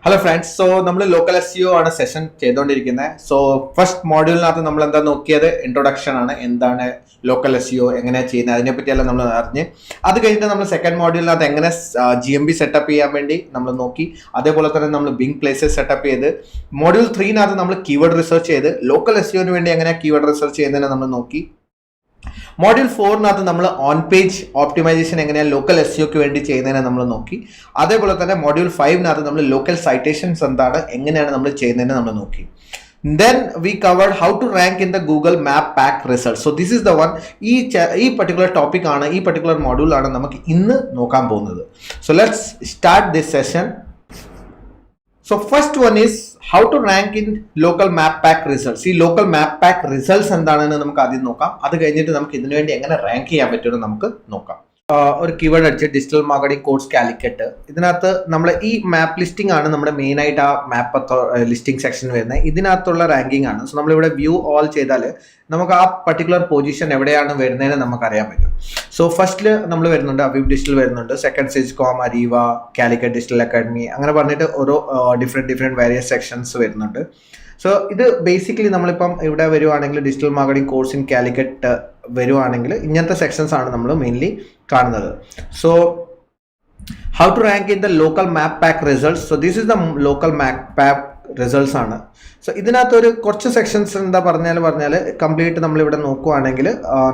Hello friends. So നമ്മൾ local SEO ആണ് session ചെയ്തുകൊണ്ടിരിക്കുന്നത്. സോ ഫസ്റ്റ് മോഡ്യൂളിനകത്ത് നമ്മൾ എന്താ നോക്കിയത് ഇൻട്രൊഡക്ഷൻ ആണ്. എന്താണ് ലോക്കൽ SEO, എങ്ങനെയാണ് ചെയ്യുന്നത്, അതിനെപ്പറ്റിയെല്ലാം നമ്മൾ അറിഞ്ഞ് അത് കഴിഞ്ഞിട്ട് നമ്മൾ സെക്കൻഡ് മോഡ്യൂളിനകത്ത് എങ്ങനെ GMB സെറ്റപ്പ് ചെയ്യാൻ വേണ്ടി നമ്മൾ നോക്കി. അതേപോലെ തന്നെ നമ്മൾ ബിങ് പ്ലേസസ് സെറ്റപ്പ് ചെയ്ത് മോഡ്യൂൾ 3 നമ്മൾ കീവേഡ് റിസർച്ച് ചെയ്ത് ലോക്കൽ SEOന് വേണ്ടി എങ്ങനെ കീവേഡ് റിസർച്ച് ചെയ്യുന്നതിനെ നമ്മൾ നോക്കി. മോഡ്യൂൾ 4 നമ്മൾ ഓൺ പേജ് ഓപ്റ്റിമൈസേഷൻ എങ്ങനെയാണ് ലോക്കൽ SEOക്ക് വേണ്ടി ചെയ്യുന്നതിനെ നമ്മൾ നോക്കി. അതേപോലെ തന്നെ മോഡ്യൂൾ 5 നമ്മൾ ലോക്കൽ സൈറ്റേഷൻസ് എന്താണ്, എങ്ങനെയാണ് നമ്മൾ ചെയ്യുന്നതിനെ നമ്മൾ നോക്കി. Then we covered how to rank in the Google Map Pack results. So this is the one. ഈ particular topic ആണ്, ഈ particular module ആണ് നമുക്ക് ഇന്ന് നോക്കാൻ പോകുന്നത്. So let's start this session. So first one is how to rank in local map pack results. ഈ local map pack results എന്താണെന്ന് നമുക്ക് ആദ്യം നോക്കാം. അത് കഴിഞ്ഞിട്ട് നമുക്ക് ഇതിനു വേണ്ടി എങ്ങനെ റാങ്ക് ചെയ്യാൻ പറ്റുമെന്ന് നമുക്ക് നോക്കാം. ഒരു കീവേഡ് അടിച്ച് ഡിജിറ്റൽ മാർക്കറ്റിംഗ് കോഴ്സ് കാലിക്കറ്റ്. ഇതിനകത്ത് നമ്മൾ ഈ മാപ്പ് ലിസ്റ്റിംഗ് ആണ് നമ്മുടെ മെയിൻ ആയിട്ട് ആ മാപ്പ് ലിസ്റ്റിംഗ് സെക്ഷൻ വരുന്നത്. ഇതിനകത്തുള്ള റാങ്കിങ് ആണ്. സോ നമ്മളിവിടെ വ്യൂ ഓൾ ചെയ്താൽ നമുക്ക് ആ പർട്ടിക്കുലർ പൊസിഷൻ എവിടെയാണ് വരുന്നതെന്ന് നമുക്ക് അറിയാൻ പറ്റും. സോ ഫസ്റ്റിൽ നമ്മൾ വരുന്നുണ്ട് അബീബ് ഡിജിറ്റൽ വരുന്നുണ്ട്, സെക്കൻഡ് സിജ്കോം, അരീവ, കാലിക്കറ്റ് ഡിജിറ്റൽ അക്കാഡമി, അങ്ങനെ പറഞ്ഞിട്ട് ഓരോ ഡിഫറെൻറ്റ് വേരിയസ് സെക്ഷൻസ് വരുന്നുണ്ട്. സോ ഇത് ബേസിക്കലി നമ്മളിപ്പം ഇവിടെ വരുവാണെങ്കിൽ digital marketing course in Calicut വരുവാണെങ്കിൽ ഇങ്ങനത്തെ സെക്ഷൻസ് ആണ് നമ്മൾ മെയിൻലി കാണുന്നത്. So how to rank in the local map pack results. So this is the local map pack results ആണ്. സോ ഇതിനകത്തൊരു കുറച്ച് സെക്ഷൻസ് എന്താ പറഞ്ഞാൽ കംപ്ലീറ്റ് നമ്മളിവിടെ നോക്കുവാണെങ്കിൽ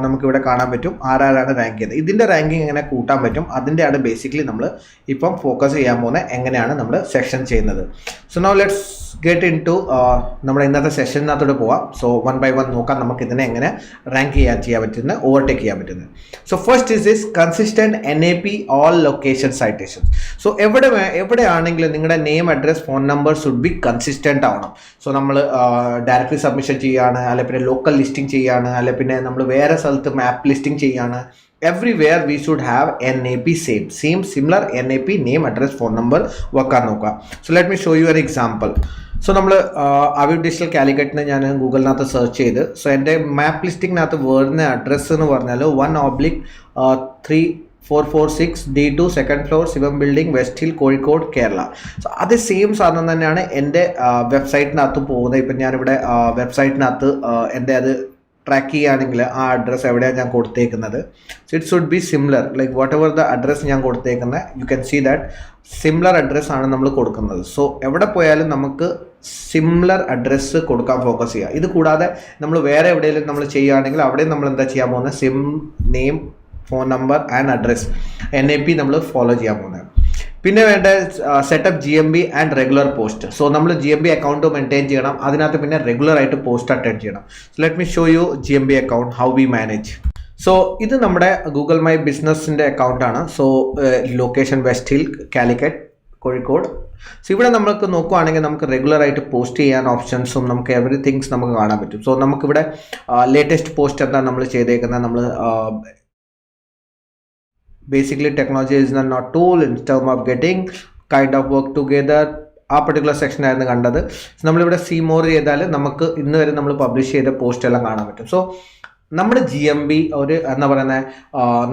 നമുക്കിവിടെ കാണാൻ പറ്റും ആരാണ് റാങ്ക് ചെയ്തത്. ഇതിൻ്റെ റാങ്കിങ് എങ്ങനെ കൂട്ടാൻ പറ്റും അതിൻ്റെയാണ് ബേസിക്കലി നമ്മൾ ഇപ്പം ഫോക്കസ് ചെയ്യാൻ പോകുന്നത്, എങ്ങനെയാണ് നമ്മൾ സെക്ഷൻ ചെയ്യുന്നത്. So now let's get into നമ്മുടെ ഇന്നത്തെ സെഷനകത്തോട് പോവാം. സോ 1 by 1 നോക്കാം നമുക്ക് ഇതിനെ എങ്ങനെ റാങ്ക് ചെയ്യാൻ പറ്റുന്നത്, ഓവർടേക്ക് ചെയ്യാൻ പറ്റുന്നത്. So first is consistent NAP all location citations. So എവിടെയാണെങ്കിലും നിങ്ങളുടെ name, address, phone number should be consistent ആവണം. സോ നമ്മൾ ഡയറക്റ്റ്ലി സബ്മിഷൻ ചെയ്യുകയാണ്, അല്ലെ പിന്നെ ലോക്കൽ ലിസ്റ്റിംഗ് ചെയ്യുകയാണ്, അല്ലെ പിന്നെ നമ്മൾ വേറെ സ്ഥലത്ത് മാപ്പ് ലിസ്റ്റിംഗ് ചെയ്യുകയാണ്, everywhere we should have NAP same similar NAP name, address, phone number വെക്കാൻ നോക്കാം. So let me show U an example. So നമ്മൾ അബീബ് ഡിജിറ്റൽ കാലിക്കറ്റിന് ഞാൻ ഗൂഗിളിനകത്ത് സെർച്ച് ചെയ്ത്, സോ എൻ്റെ മാപ്പ് ലിസ്റ്റിങ്ങിനകത്ത് വരുന്ന അഡ്രസ്സ് എന്ന് പറഞ്ഞാൽ 1/3446 D2 2nd floor Shivam building, West Hill, Kozhikode, Kerala. So അത് സെയിം സാധനം തന്നെയാണ് എൻ്റെ വെബ്സൈറ്റിനകത്ത് പോകുന്നത്. ഇപ്പം ഞാനിവിടെ വെബ്സൈറ്റിനകത്ത് എൻ്റെ അത് ട്രാക്ക് ചെയ്യുകയാണെങ്കിൽ ആ അഡ്രസ്സ് എവിടെയാണ് ഞാൻ കൊടുത്തേക്കുന്നത്. So it should be similar, like whatever the address ഞാൻ കൊടുത്തേക്കുന്നത്, you can see that similar address ആണ് നമ്മൾ കൊടുക്കുന്നത്. സോ എവിടെ പോയാലും നമുക്ക് സിമിലർ അഡ്രസ്സ് കൊടുക്കാൻ ഫോക്കസ് ചെയ്യുക. ഇത് കൂടാതെ നമ്മൾ വേറെ എവിടെയെങ്കിലും നമ്മൾ ചെയ്യുകയാണെങ്കിൽ അവിടെയും നമ്മൾ എന്താ ചെയ്യാൻ പോകുന്നത്, സിം, name, phone number and address, NAP നമ്മൾ ഫോളോ ചെയ്യാൻ പോകുന്നത്. പിന്നെ വേണ്ട setup GMB and regular post. So നമ്മൾ GMB അക്കൗണ്ട് മെയിൻറ്റെയിൻ ചെയ്യണം, അതിനകത്ത് പിന്നെ റെഗുലർ ആയിട്ട് പോസ്റ്റ് അറ്റൻഡ് ചെയ്യണം. So let me show you GMB account how we manage. So ഇത് നമ്മുടെ ഗൂഗിൾ മൈ ബിസിനസ്സിൻ്റെ അക്കൗണ്ടാണ്. So location West Hill, Calicut, Kozhikode. So ഇവിടെ നമുക്ക് നോക്കുവാണെങ്കിൽ നമുക്ക് റെഗുലർ ആയിട്ട് പോസ്റ്റ് ചെയ്യാൻ ഓപ്ഷൻസും നമുക്ക് എവറിത്തിങ്സ് നമുക്ക് കാണാൻ പറ്റും. സോ നമുക്കിവിടെ ലേറ്റസ്റ്റ് പോസ്റ്റ് എന്താണ് നമ്മൾ ചെയ്തേക്കുന്നത്, നമ്മൾ basically technology is not tool in terms of getting kind of work together. ആ പർട്ടിക്കുലർ സെക്ഷൻ ആയിരുന്നു കണ്ടത്. നമ്മളിവിടെ സീ മോർ ചെയ്താൽ നമുക്ക് ഇന്ന് വരെ നമ്മൾ പബ്ലിഷ് ചെയ്ത പോസ്റ്റ് എല്ലാം കാണാൻ പറ്റും. സോ നമ്മുടെ GMB ഒരു എന്താ പറയുന്നത്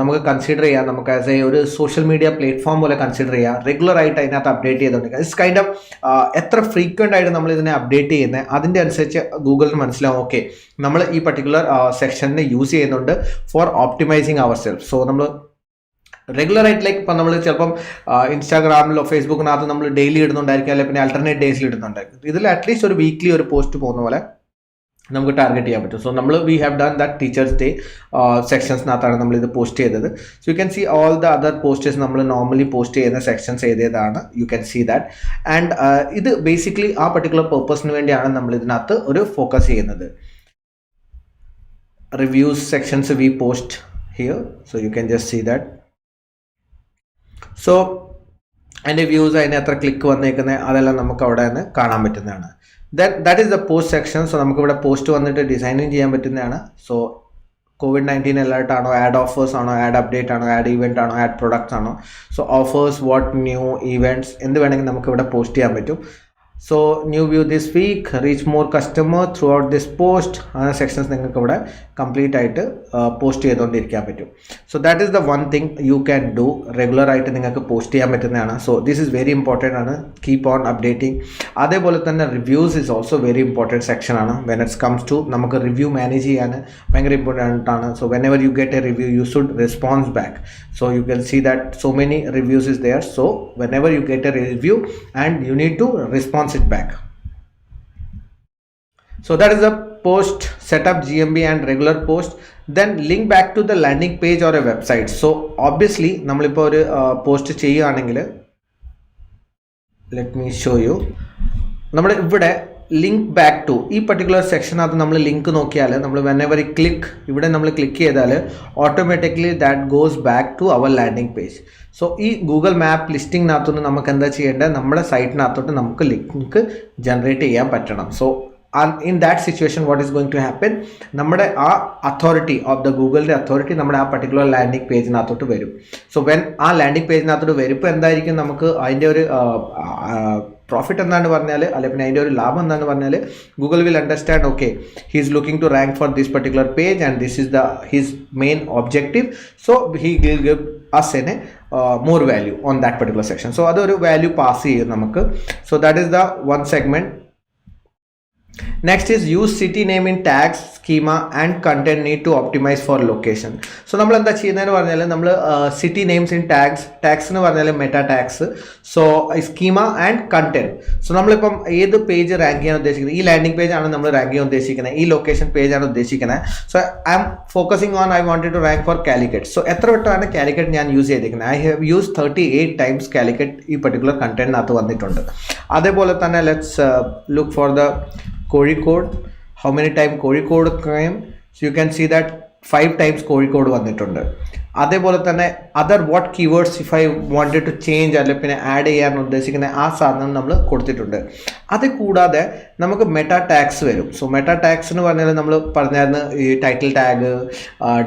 നമുക്ക് കൺസിഡർ ചെയ്യാം, നമുക്ക് ആസ് എ ഒരു സോഷ്യൽ മീഡിയ പ്ലാറ്റ്ഫോം പോലെ കൺസിഡർ ചെയ്യാം. റെഗുലർ ആയിട്ട് അതിനകത്ത് അപ്ഡേറ്റ് ചെയ്തുകൊണ്ടിരിക്കുക. ഇറ്റ്സ് കൈൻഡ് ഓഫ് എത്ര ഫ്രീക്വൻ്റ് ആയിട്ട് നമ്മൾ ഇതിനെ അപ്ഡേറ്റ് ചെയ്യുന്നത് അതിൻ്റെ അനുസരിച്ച് ഗൂഗിളിന് മനസ്സിലാവും, ഓക്കെ നമ്മൾ ഈ പർട്ടിക്കുലർ സെക്ഷനെ യൂസ് ചെയ്യുന്നുണ്ട് for optimizing our self. So നമ്മൾ റെഗുലർ ആയിട്ട് ലൈക്ക് ഇപ്പം നമ്മൾ ചിലപ്പം ഇൻസ്റ്റാഗ്രാമിലോ ഫേസ്ബുക്കിനകത്ത് നമ്മൾ ഡെയിലി ഇടുന്നുണ്ടായിരിക്കും, അല്ലെങ്കിൽ പിന്നെ ആൾട്ടർനേറ്റ് ഡേയ്സിൽ ഇടുന്നുണ്ടായിരിക്കും. ഇതിൽ അറ്റ്ലീസ്റ്റ് ഒരു വീക്ക്ലി ഒരു പോസ്റ്റ് പോകുന്ന പോലെ നമുക്ക് ടാർഗറ്റ് ചെയ്യാൻ പറ്റും. സോ നമ്മൾ we have done that teachers day സെക്ഷൻസിനകത്താണ് നമ്മളിത് പോസ്റ്റ് ചെയ്തത്. So you can see all the other posters നമ്മൾ നോർമലി പോസ്റ്റ് ചെയ്യുന്ന സെക്ഷൻസ് ഏതേതാണ്, you can see that. And ഇത് ബേസിക്കലി ആ പർട്ടിക്കുലർ പർപ്പസിന് വേണ്ടിയാണ് നമ്മൾ ഇതിനകത്ത് ഒരു ഫോക്കസ് ചെയ്യുന്നത്. Reviews sections we post here, so you can just see that. So അതിൻ്റെ വ്യൂസ്, അതിന് എത്ര ക്ലിക്ക് വന്നേക്കുന്നത് അതെല്ലാം നമുക്ക് അവിടെ നിന്ന് കാണാൻ പറ്റുന്നതാണ്. That is the post section. So നമുക്കിവിടെ പോസ്റ്റ് വന്നിട്ട് ഡിസൈനിങ് ചെയ്യാൻ പറ്റുന്നതാണ്. സോ COVID-19 അലേർട്ട് ആണോ, ആഡ് ഓഫേഴ്സ് ആണോ, ആഡ് അപ്ഡേറ്റ് ആണോ, ആഡ് ഇവൻറ്റ് ആണോ, ആഡ് പ്രൊഡക്ട്സ് ആണോ, so offers, what new events എന്ത് വേണമെങ്കിൽ നമുക്കിവിടെ പോസ്റ്റ് ചെയ്യാൻ പറ്റും. So new view this week, reach more customer throughout this post, അങ്ങനെ സെക്ഷൻസ് നിങ്ങൾക്ക് ഇവിടെ കംപ്ലീറ്റ് ആയിട്ട് പോസ്റ്റ് ചെയ്തുകൊണ്ടിരിക്കാൻ പറ്റും. So that is the one thing you can do. റെഗുലറായിട്ട് നിങ്ങൾക്ക് പോസ്റ്റ് ചെയ്യാൻ പറ്റുന്നതാണ്. So this is very important ആണ്. Keep on updating. അതേപോലെ തന്നെ reviews is also very important സെക്ഷനാണ്. വെൻ ഇറ്റ്സ് കംസ് ടു നമുക്ക് റിവ്യൂ മാനേജ് ചെയ്യാൻ ഭയങ്കര ഇമ്പോർട്ടൻ്റ് ആണ്. So whenever you get a review you should response back. So you can see that so many reviews is there. So whenever you get a review and you need to respond it back. So that is the post setup, GMB and regular post. Then link back to the landing page or a website. So obviously നമ്മളിപ്പോൾ ഒരു post ചെയ്യുകയാണെങ്കിൽ, let me show you, നമ്മൾ ഇവിടെ link back to ഈ particular സെക്ഷനകത്ത് നമ്മൾ link നോക്കിയാൽ നമ്മൾ whenever ഈ ക്ലിക്ക് ഇവിടെ നമ്മൾ ക്ലിക്ക് ചെയ്താൽ automatically that goes back to our landing page. So ഈ ഗൂഗിൾ മാപ്പ് ലിസ്റ്റിങ്ങിനകത്തുനിന്ന് നമുക്ക് എന്താ ചെയ്യേണ്ടത്, നമ്മുടെ സൈറ്റിനകത്തോട്ട് നമുക്ക് ലിങ്ക് ജനറേറ്റ് ചെയ്യാൻ പറ്റണം. So in that situation what is going to happen, നമ്മുടെ ആ അതോറിറ്റി ഓഫ് ദ ഗൂഗിളിൻ്റെ അതോറിറ്റി നമ്മുടെ ആ പർട്ടിക്കുലർ ലാൻഡിംഗ് പേജിനകത്തോട്ട് വരും. സോ വെൻ ആ ലാൻഡിംഗ് പേജിനകത്തോട്ട് വരുമ്പോൾ എന്തായിരിക്കും, നമുക്ക് അതിൻ്റെ ഒരു പ്രോഫിറ്റ് എന്താണെന്ന് പറഞ്ഞാൽ, അല്ലെങ്കിൽ പിന്നെ അതിൻ്റെ ഒരു ലാഭം എന്താണെന്ന് പറഞ്ഞാൽ, Google will understand okay he is looking to rank for this particular page and this is the his main objective. So he will give us in a more value on that particular section. So അതൊരു value pass ചെയ്യും നമുക്ക്. So that is the one segment. Next is use city name in tags, schema and content need to optimize for location. So നമ്മൾ എന്താ ചെയ്യുന്നതെന്ന് പറഞ്ഞാൽ, നമ്മൾ city names in tags എന്ന് പറഞ്ഞാൽ meta tags, so schema and content. So നമ്മളിപ്പം ഏത് page rank ചെയ്യാൻ ഉദ്ദേശിക്കുന്നത്, ഈ ലാൻഡിംഗ് പേജ് ആണ് നമ്മൾ റാങ്ക് ചെയ്യാൻ ഉദ്ദേശിക്കുന്നത്, ഈ ലൊക്കേഷൻ പേജ് ആണ് ഉദ്ദേശിക്കുന്നത്. So I'm focusing on I wanted to rank for Calicut. So എത്ര വട്ടമാണ് കാലിക്കറ്റ് ഞാൻ യൂസ് ചെയ്തിരിക്കുന്നത്, I have use 38 times Calicut ഈ പർട്ടിക്കുലർ കണ്ടന്റിനകത്ത് വന്നിട്ടുണ്ട്. അതേപോലെ തന്നെ let's look for the Kozhikode, how many times Kozhikode came? So you can see that 5 times Kozhikode വന്നിട്ടുണ്ട്. അതേപോലെ തന്നെ other what keywords if I wanted to change അല്ലെങ്കിൽ പിന്നെ ആഡ് ചെയ്യാൻ ഉദ്ദേശിക്കുന്ന ആ സാധനം നമ്മൾ കൊടുത്തിട്ടുണ്ട്. അത് കൂടാതെ നമുക്ക് മെറ്റാ ടാഗ്സ് വരും. സോ മെറ്റാ ടാഗ്സ് എന്ന് പറഞ്ഞാൽ നമ്മൾ പറഞ്ഞായിരുന്നു ഈ ടൈറ്റിൽ ടാഗ്,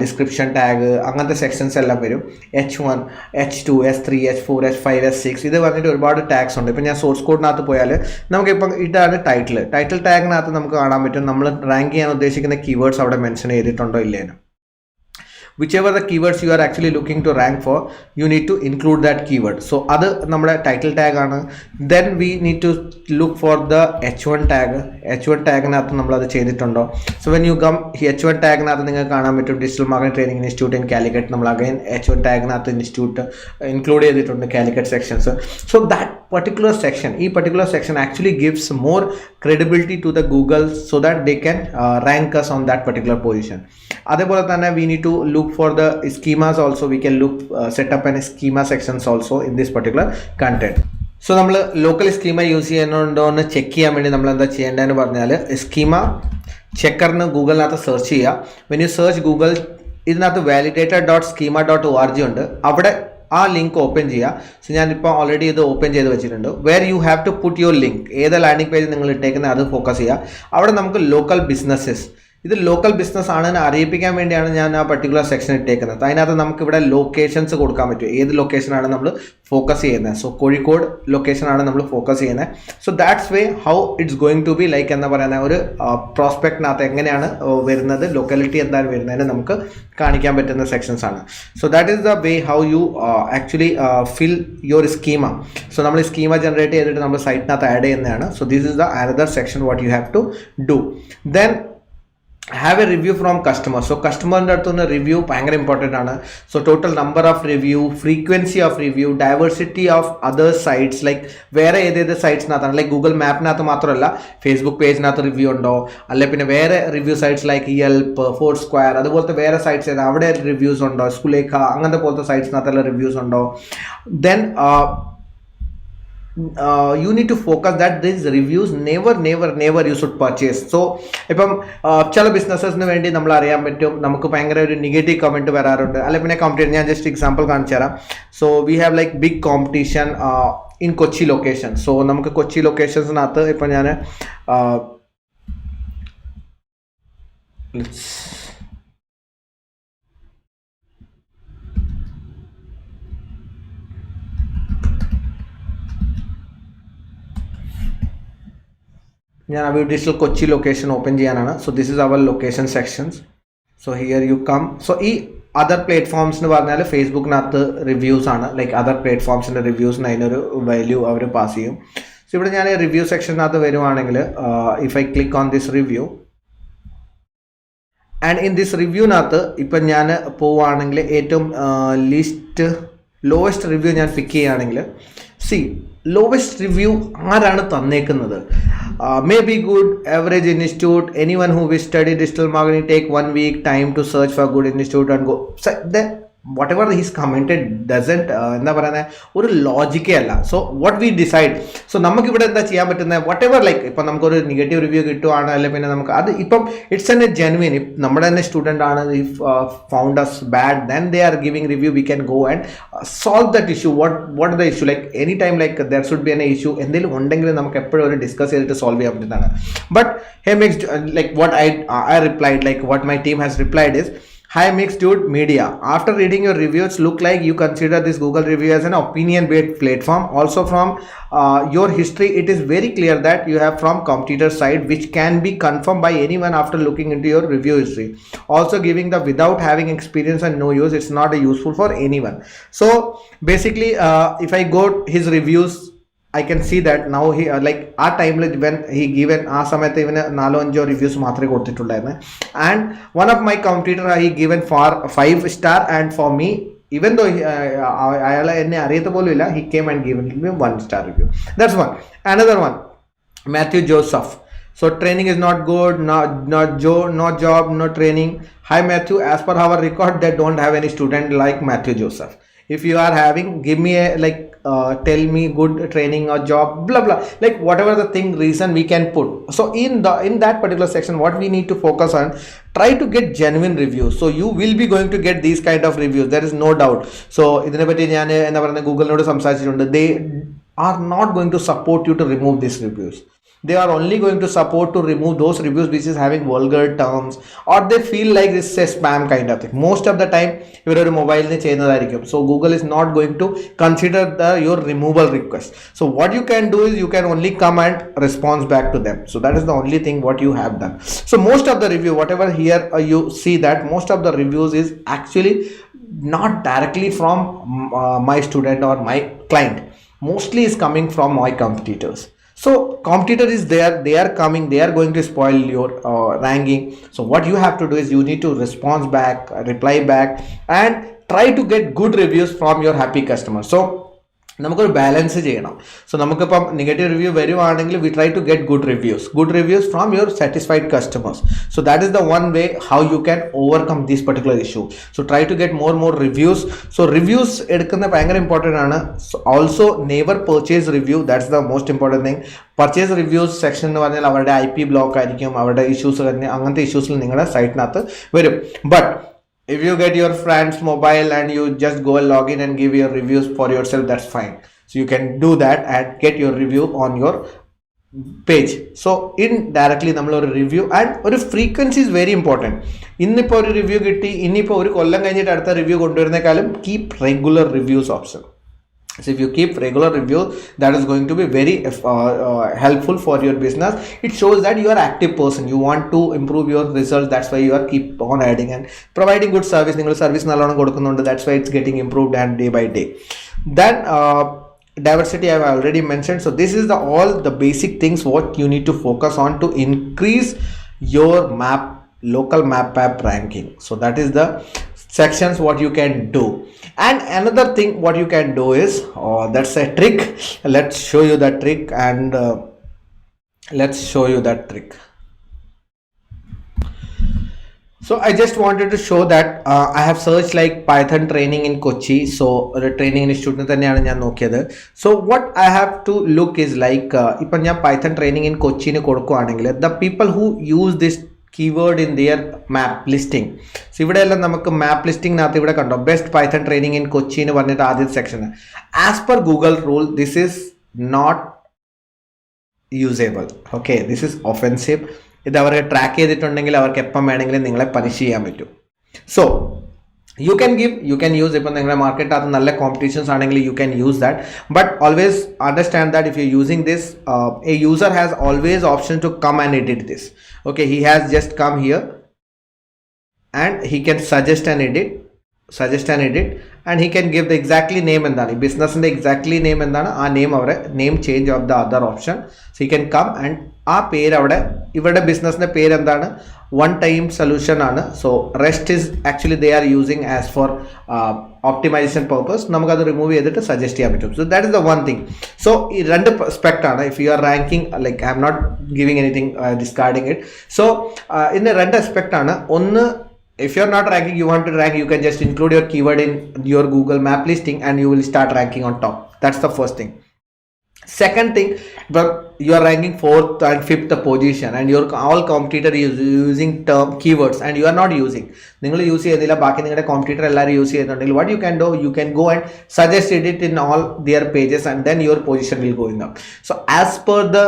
ഡിസ്ക്രിപ്ഷൻ ടാഗ്, അങ്ങനത്തെ സെക്ഷൻസ് എല്ലാം വരും. H1, H2, S3, H4, H5, S6 ഇത് പറഞ്ഞിട്ട് ഒരുപാട് ടാഗ്സ് ഉണ്ട്. ഇപ്പം ഞാൻ സോഴ്സ് കോഡിനകത്ത് പോയാൽ നമുക്കിപ്പം ഇതാണ് ടൈറ്റിൽ ടാഗിനകത്ത് നമുക്ക് കാണാൻ പറ്റും നമ്മൾ റാങ്ക് ചെയ്യാൻ ഉദ്ദേശിക്കുന്ന കീവേഡ്സ് അവിടെ മെൻഷൻ ചെയ്തിട്ടുണ്ടോ ഇല്ലേനോ. whichever the keywords you are actually looking to rank for, you need to include that keyword. So other നമ്മുടെ ടൈറ്റിൽ ടാഗ് ആണ്. then we need to look for the H1 ടാഗിനകത്ത് നമ്മളത് ചെയ്തിട്ടുണ്ടോ. so when you come H1 ടാഗിനകത്ത് നിങ്ങൾക്ക് കാണാൻ പറ്റും digital marketing training institute in Calicut. നമ്മൾ again H1 ടാഗിനകത്ത് institute include ചെയ്തിട്ടുണ്ട് Calicut sections. so that particular section, ഈ particular section actually gives more credibility to the Google so that they can rank us on that particular position. അതേപോലെ തന്നെ we need to look for the schemas also. We can look set up an schema sections also in this particular content. So നമ്മൾ local schema use ചെയ്യുന്നുണ്ടോ എന്ന് check ചെയ്യാൻ വേണ്ടി നമ്മൾ എന്താ ചെയ്യേണ്ടതെന്ന് പറഞ്ഞാൽ, സ്കീമ ചെക്കറിന് ഗൂഗിളിനകത്ത് സെർച്ച് ചെയ്യുക. വെൻ യു സെർച്ച് ഗൂഗിൾ, ഇതിനകത്ത് validator.schema.org ഉണ്ട്. അവിടെ ആ ലിങ്ക് ഓപ്പൺ ചെയ്യുക. സോ ഞാനിപ്പോൾ ഓൾറെഡി ഇത് ഓപ്പൺ ചെയ്ത് വെച്ചിട്ടുണ്ട്. Where you have to put your link, ഏത് ലാൻഡിംഗ് പേജ് നിങ്ങൾ ഇട്ടേക്കുന്നത് അത് ഫോക്കസ് ചെയ്യുക. അവിടെ നമുക്ക് ലോക്കൽ ബിസിനസ്സസ്, ഇത് ലോക്കൽ ബിസിനസ് ആണെന്ന് അറിയിപ്പിക്കാൻ വേണ്ടിയാണ് ഞാൻ ആ പർട്ടിക്കുലർ സെക്ഷൻ ഇട്ടേക്കുന്നത്. അതിനകത്ത് നമുക്കിവിടെ ലൊക്കേഷൻസ് കൊടുക്കാൻ പറ്റും, ഏത് ലൊക്കേഷനാണ് നമ്മൾ ഫോക്കസ് ചെയ്യുന്നത്. സോ കോഴിക്കോട് ലൊക്കേഷനാണ് നമ്മൾ ഫോക്കസ് ചെയ്യുന്നത്. So that's way how it's going to be like എന്താ പറയുന്ന ഒരു പ്രോസ്പെക്റ്റിനകത്ത് എങ്ങനെയാണ് വരുന്നത്, ലൊക്കാലിറ്റി എന്താണ് വരുന്നതിന് നമുക്ക് കാണിക്കാൻ പറ്റുന്ന സെക്ഷൻസ് ആണ്. So that is the way how you actually fill your schema. So നമ്മൾ ഈ സ്കീമ ജനറേറ്റ് ചെയ്തിട്ട് നമ്മൾ സൈറ്റിനകത്ത് ആഡ് ചെയ്യുന്നതാണ്. So this is the another section what you have to do. Then have a review from customer. So കസ്റ്റമറിൻ്റെ അടുത്തുനിന്ന് review ഭയങ്കര important ആണ്. So total number of review, frequency of review, diversity of other sites, like വേറെ ഏതേത് സൈറ്റ്സിനകത്താണ്, like Google മാപ്പിനകത്ത് മാത്രമല്ല Facebook പേജിനകത്ത് review ഉണ്ടോ, അല്ലെ പിന്നെ വേറെ review sites like Yelp, Foursquare, അതുപോലത്തെ വേറെ സൈറ്റ്സ് ഏതാ അവിടെ റിവ്യൂസ് ഉണ്ടോ, സ്കൂലേക്ക അങ്ങനത്തെ പോലത്തെ സൈറ്റ്സിനകത്തുള്ള റിവ്യൂസ് ഉണ്ടോ. Then you need to focus that these reviews never you should purchase. So ഇപ്പം ചില ബിസിനസ്സസിന് വേണ്ടി നമ്മൾ അറിയാൻ പറ്റും നമുക്ക് ഭയങ്കര ഒരു നെഗറ്റീവ് കമൻറ്റ് വരാറുണ്ട്, അല്ലെ പിന്നെ കോമ്പറ്റീഷൻ. ഞാൻ ജസ്റ്റ് എക്സാമ്പിൾ കാണിച്ചു തരാം. So we have like big competition in Kochi location. So നമുക്ക് കൊച്ചി ലൊക്കേഷൻസിനകത്ത് ഇപ്പം ഞാൻ ഞാൻ our digital Kochi location open ചെയ്യാനാണ്. So this is our location sections. So here you come. So ഈ അതർ പ്ലാറ്റ്ഫോംസ് എന്ന് പറഞ്ഞാൽ ഫേസ്ബുക്കിനകത്ത് റിവ്യൂസ് ആണ്. ലൈക്ക് അതർ പ്ലാറ്റ്ഫോംസിൻ്റെ റിവ്യൂസിന് അതിനൊരു വാല്യൂ അവർ പാസ് ചെയ്യും. സോ ഇവിടെ ഞാൻ റിവ്യൂ സെക്ഷനകത്ത് വരുവാണെങ്കിൽ if I click on this review and in this റിവ്യൂവിനകത്ത് ഇപ്പം ഞാൻ പോവുകയാണെങ്കിൽ ഏറ്റവും ലോവസ്റ്റ് റിവ്യൂ ഞാൻ പിക്ക് ചെയ്യുകയാണെങ്കിൽ സി ലോവസ്റ്റ് റിവ്യൂ ആരാണ് തന്നേക്കുന്നത്? May be good average institute, anyone who will study digital marketing take 1 week time to search for good institute and go. So whatever he's commented doesn't എന്താ പറയുന്നത് ഒരു ലോജിക്കേ അല്ല. So what we decide, so നമുക്കിവിടെ എന്താ ചെയ്യാൻ പറ്റുന്നത്, വട്ട് ever like ഇപ്പം നമുക്കൊരു നെഗറ്റീവ് റിവ്യൂ കിട്ടുവാണ് അല്ലെങ്കിൽ പിന്നെ നമുക്ക് അത് ഇപ്പം ഇറ്റ്സ് എൻ എ ജെനുവിൻ, നമ്മുടെ തന്നെ സ്റ്റുഡൻ്റ് ആണ്, if found us bad then they are giving review, we can go and solve that issue. What the issue, like any time like there should be an issue, എന്തെങ്കിലും ഉണ്ടെങ്കിൽ നമുക്ക് എപ്പോഴും ഒരു discuss ചെയ്തിട്ട് solve ചെയ്യാൻ പറ്റുന്നതാണ്. But hey makes like what I replied, like what my team has replied is, Hi Mixed Dude Media, after reading your reviews, look like you consider this Google review as an opinion-based platform. Also from your history, it is very clear that you have from competitor side, which can be confirmed by anyone after looking into your review history. Also giving the without having experience and no use, it's not useful for anyone. So basically, if I go his reviews, I can see that now he like our time when he given ആ സമയത്ത് ഇവന് 4-5 reviews മാത്രമേ കൊടുത്തിട്ടുണ്ടായിരുന്നു. And one of my competitor he given for 5 star and for me even though അയാളെ എന്നെ അറിയത്ത പോലും ഇല്ല, he came and given me 1 star review. That's one. Another one, Matthew Joseph. So training is not good, no job, no training. Hi Matthew, as per our record they don't have any student like Matthew Joseph. If you are having, give me a like tell me good training or job, blah blah, like whatever the thing reason we can put. So in that particular section what we need to focus on, try to get genuine reviews. So you will be going to get these kind of reviews, there is no doubt. So ഇതിനെ പറ്റി ഞാൻ എന്താ പറയുക ഗൂഗിളിനോട് സംസാരിച്ചിട്ടുണ്ട്. they are not going to support you to remove these reviews. They are only going to support to remove those reviews which is having vulgar terms or they feel like this is a spam kind of thing. Most of the time ഇവർ ഒരു മൊബൈലിന് ചെയ്യുന്നതായിരിക്കും. So Google is not going to consider your removal request. So what you can do is you can only come and respond back to them. So that is the only thing what you have done. So most of the review, whatever here you see that most of the reviews is actually not directly from my student or my client. Mostly is coming from my competitors. So competitor is there, they are coming, they are going to spoil your ranking. So what you have to do is you need to respond back, reply back and try to get good reviews from your happy customers. So നമുക്കൊരു balance ചെയ്യണം. So നമുക്കിപ്പം negative review വരുവാണെങ്കിൽ we try to get good reviews from your satisfied customers. So that is the one way how you can overcome this particular issue. So try to get more reviews. So reviews എടുക്കുന്ന ഭയങ്കര important ആണ്. Also never purchase review, that's the most important thing. Purchase reviews section എന്ന് പറഞ്ഞാൽ അവരുടെ IP block ആയിരിക്കും, അവരുടെ issues തന്നെ അങ്ങനത്തെ ഇഷ്യൂസിൽ നിങ്ങളുടെ സൈറ്റിനകത്ത് വരും. But if you get your friend's mobile and you just go and log in and give your reviews for yourself, that's fine. So you can do that and get your review on your page. So indirectly നമ്മൾ ഒരു review and ഒരു frequency is very important. ഇന്നിപ്പോൾ ഒരു review കിട്ടി, ഇനിയിപ്പോൾ ഒരു കൊല്ലം കഴിഞ്ഞിട്ട് അടുത്ത റിവ്യൂ കൊണ്ടുവരുന്നേക്കാളും keep regular reviews option. So if you keep regular review, that is going to be very helpful for your business. It shows that you are active person, you want to improve your results, that's why you are keep on adding and providing good service. നിങ്ങൾ service നല്ലോണം കൊടുക്കുന്നുണ്ട്, that's why it's getting improved and day by day. Then diversity I have already mentioned. So this is all the basic things what you need to focus on to increase your local map app ranking. So that is the sections what you can do. And another thing what you can do is that's a trick. Let's show you that trick and so I just wanted to show that I have searched like Python training in Kochi. So training institute തന്നെയാണ് ഞാൻ നോക്കിയത്. So what I have to look is like ഇപ്പം ഞാൻ Python training in Kochi ന് കൊടുക്കുകയാണെങ്കിൽ the people who use this keyword in their map listing. So ഇവിടെ എല്ലാം നമുക്ക് മാപ്പ് ലിസ്റ്റിംഗിനകത്ത് ഇവിടെ കണ്ടോ best Python training in Kochi എന്ന് പറഞ്ഞിട്ട് ആദ്യത്തെ section. As per Google rule this is not usable. Okay, this is offensive. ഇത് അവർക്ക് ട്രാക്ക് ചെയ്തിട്ടുണ്ടെങ്കിൽ അവർക്ക് എപ്പം വേണമെങ്കിലും നിങ്ങളെ പണിഷ് ചെയ്യാൻ പറ്റും. സോ you can use ഇപ്പം നിങ്ങളുടെ മാർക്കറ്റിനകത്ത് നല്ല കോമ്പറ്റീഷൻസ് ആണെങ്കിൽ you can use that, but always understand that if you're using this, a user has always option to come and edit this. Okay, he has just come here and he can suggest and edit, and he can give the exactly name എന്താണ് ഈ ബിസിനസ്സിൻ്റെ exactly name എന്താണ് ആ name അവിടെ name change of the other option. So he can come and ആ പേര് അവിടെ ഇവരുടെ ബിസിനസ്സിൻ്റെ പേര് എന്താണ് വൺ ടൈം സൊല്യൂഷൻ ആണ്. So rest is actually they are using as for optimization purpose. നമുക്കത് റിമൂവ് ചെയ്തിട്ട് സജസ്റ്റ് ചെയ്യാൻ പറ്റും. So that is the one thing. So ഈ രണ്ട് പെർസ്പെക്റ്റ് ആണ്. If you are ranking like I'm not giving anything discarding it. So ഇതിൻ്റെ രണ്ട് അസ്പെക്റ്റ് ആണ്. ഒന്ന്, if you're not ranking, you want to rank, you can just include your keyword in your Google map listing and you will start ranking on top. That's the first thing. Second thing, but you are ranking 4th and 5th position and your all competitor is using term keywords and you are not using, നിങ്ങൾ use ചെയ്യുന്നില്ല, ബാക്കി നിങ്ങളുടെ competitor എല്ലാവരും use ചെയ്യുന്നുണ്ടെങ്കിൽ what you can do, you can go and suggest it in all their pages and then your position will go in up. So as per the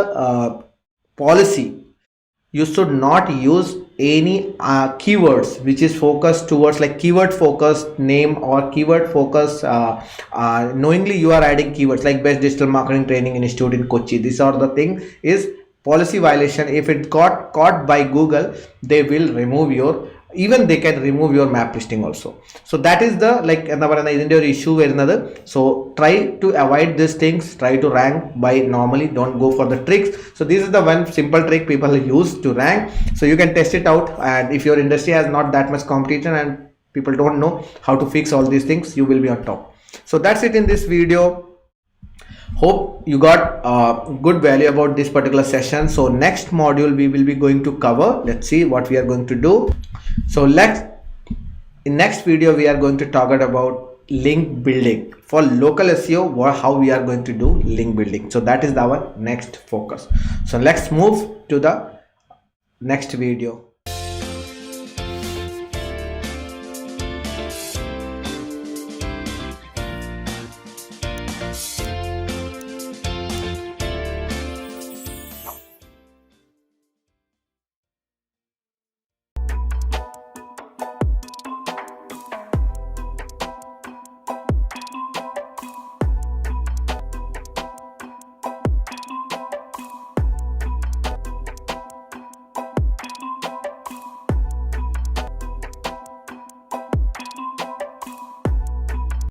policy, you should not use any keywords which is focused towards like keyword focused name or keyword focus knowingly you are adding keywords like best digital marketing training institute in Kochi. These are the thing is policy violation. If it got caught by Google, they will remove your, even they can remove your map listing also. So that is the like എന്താ പറയുന്നത് ഇതിൻ്റെ ഒരു issue വരുന്നത്. So try to avoid these things, try to rank by normally, don't go for the tricks. So this is the one simple trick people use to rank. So you can test it out, and if your industry has not that much competition and people don't know how to fix all these things, you will be on top. So that's it in this video. Hope you got good value about this particular session. So next module we will be going to cover, let's see what we are going to do. So in next video we are going to talk about link building for local SEO, how we are going to do link building. So that is our next focus. So let's move to the next video.